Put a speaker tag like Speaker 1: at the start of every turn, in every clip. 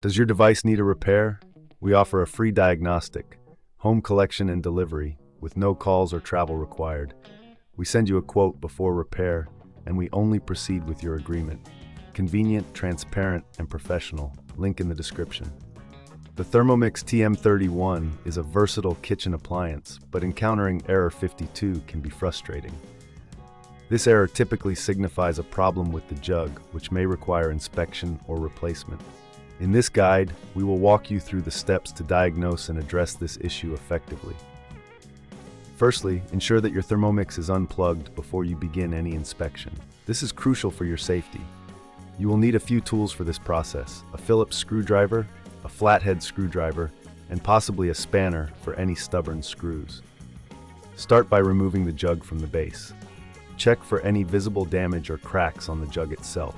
Speaker 1: Does your device need a repair? We offer a free diagnostic, home collection and delivery, with no calls or travel required. We send you a quote before repair, and we only proceed with your agreement. Convenient, transparent, and professional. Link in the description. The Thermomix TM31 is a versatile kitchen appliance, but encountering error 52 can be frustrating. This error typically signifies a problem with the jug, which may require inspection or replacement. In this guide, we will walk you through the steps to diagnose and address this issue effectively. Firstly, ensure that your Thermomix is unplugged before you begin any inspection. This is crucial for your safety. You will need a few tools for this process: a Phillips screwdriver, a flathead screwdriver, and possibly a spanner for any stubborn screws. Start by removing the jug from the base. Check for any visible damage or cracks on the jug itself.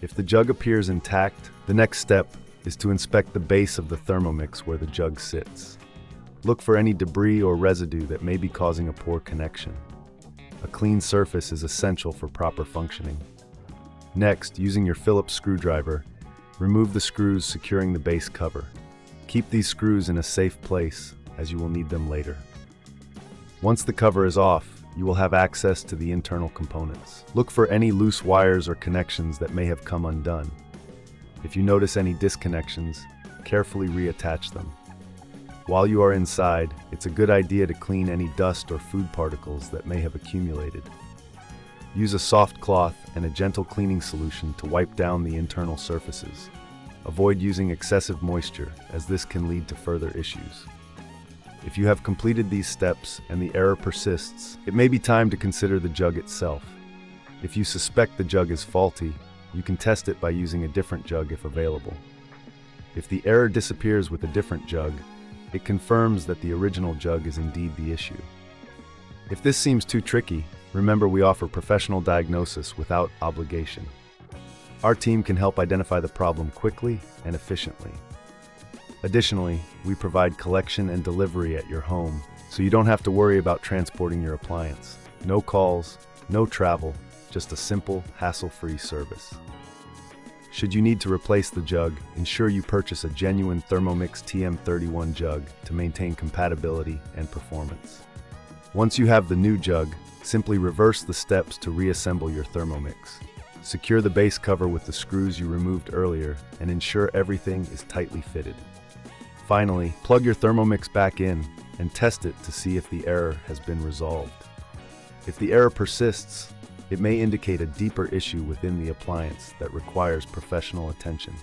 Speaker 1: If the jug appears intact, the next step is to inspect the base of the Thermomix where the jug sits. Look for any debris or residue that may be causing a poor connection. A clean surface is essential for proper functioning. Next, using your Phillips screwdriver, remove the screws securing the base cover. Keep these screws in a safe place, as you will need them later. Once the cover is off, you will have access to the internal components. Look for any loose wires or connections that may have come undone. If you notice any disconnections, carefully reattach them. While you are inside, it's a good idea to clean any dust or food particles that may have accumulated. Use a soft cloth and a gentle cleaning solution to wipe down the internal surfaces. Avoid using excessive moisture, as this can lead to further issues. If you have completed these steps and the error persists, it may be time to consider the jug itself. If you suspect the jug is faulty, you can test it by using a different jug if available. If the error disappears with a different jug, it confirms that the original jug is indeed the issue. If this seems too tricky, remember we offer professional diagnosis without obligation. Our team can help identify the problem quickly and efficiently. Additionally, we provide collection and delivery at your home, so you don't have to worry about transporting your appliance. No calls, no travel, just a simple, hassle-free service. Should you need to replace the jug, ensure you purchase a genuine Thermomix TM31 jug to maintain compatibility and performance. Once you have the new jug, simply reverse the steps to reassemble your Thermomix. Secure the base cover with the screws you removed earlier and ensure everything is tightly fitted. Finally, plug your Thermomix back in and test it to see if the error has been resolved. If the error persists, it may indicate a deeper issue within the appliance that requires professional attention.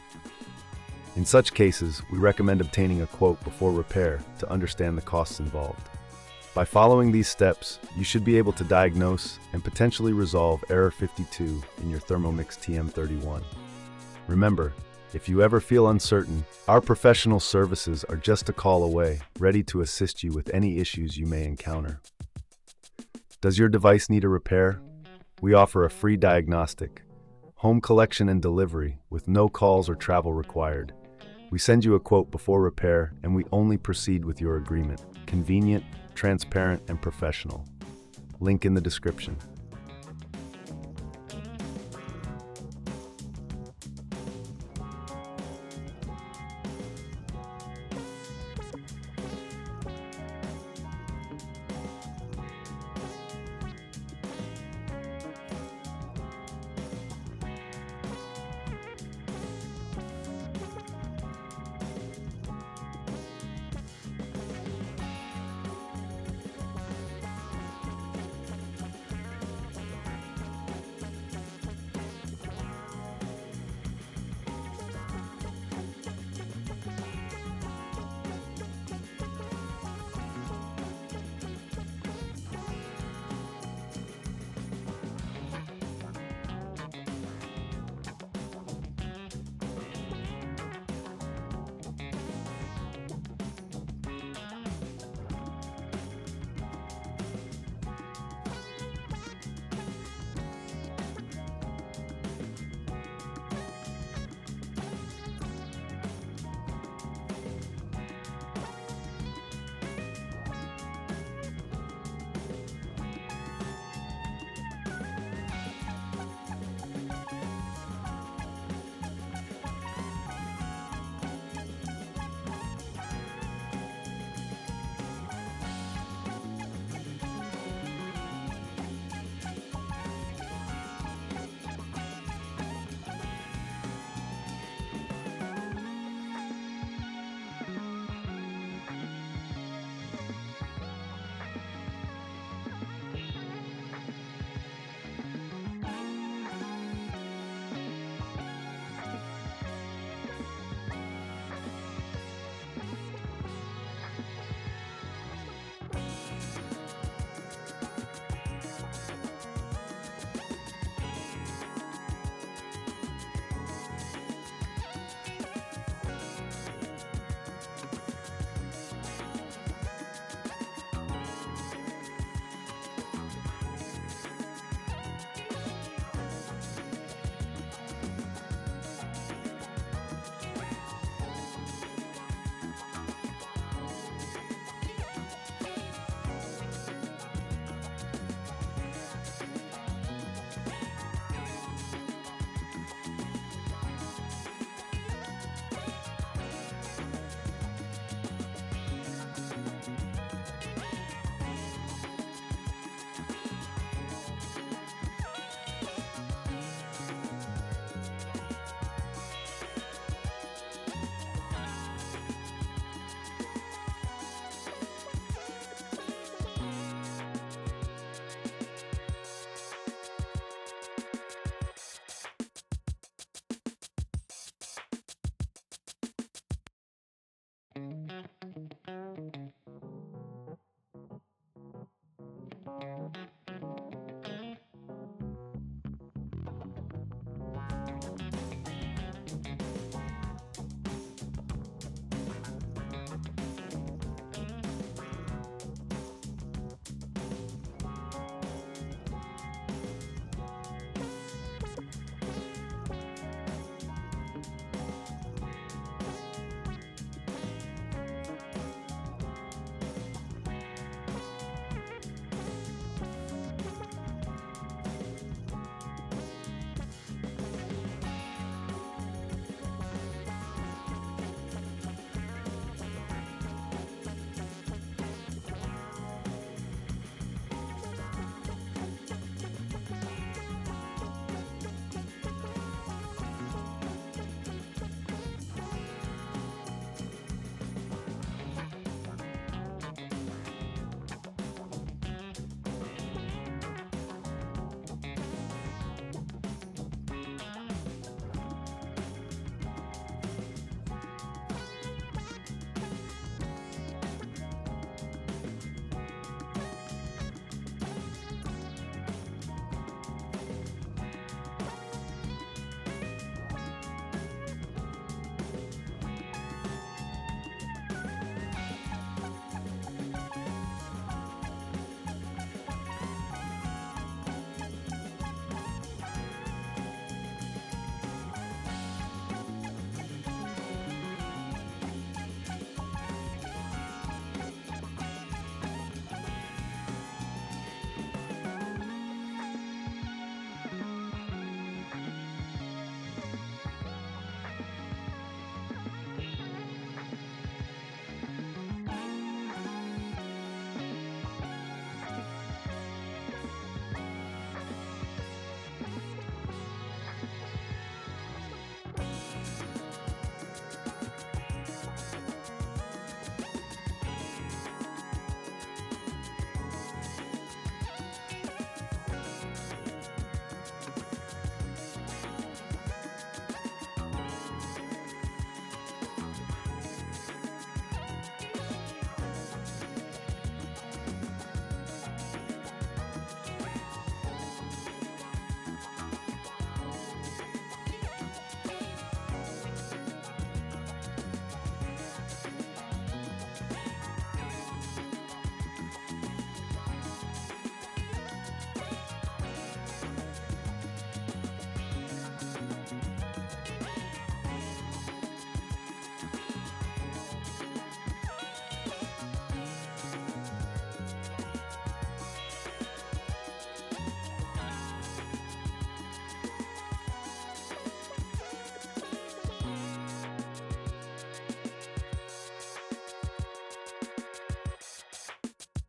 Speaker 1: In such cases, we recommend obtaining a quote before repair to understand the costs involved. By following these steps, you should be able to diagnose and potentially resolve error 52 in your Thermomix TM31. Remember, if you ever feel uncertain, our professional services are just a call away, ready to assist you with any issues you may encounter. Does your device need a repair? We offer a free diagnostic, home collection and delivery, with no calls or travel required. We send you a quote before repair, and we only proceed with your agreement. Convenient, transparent, and professional. Link in the description.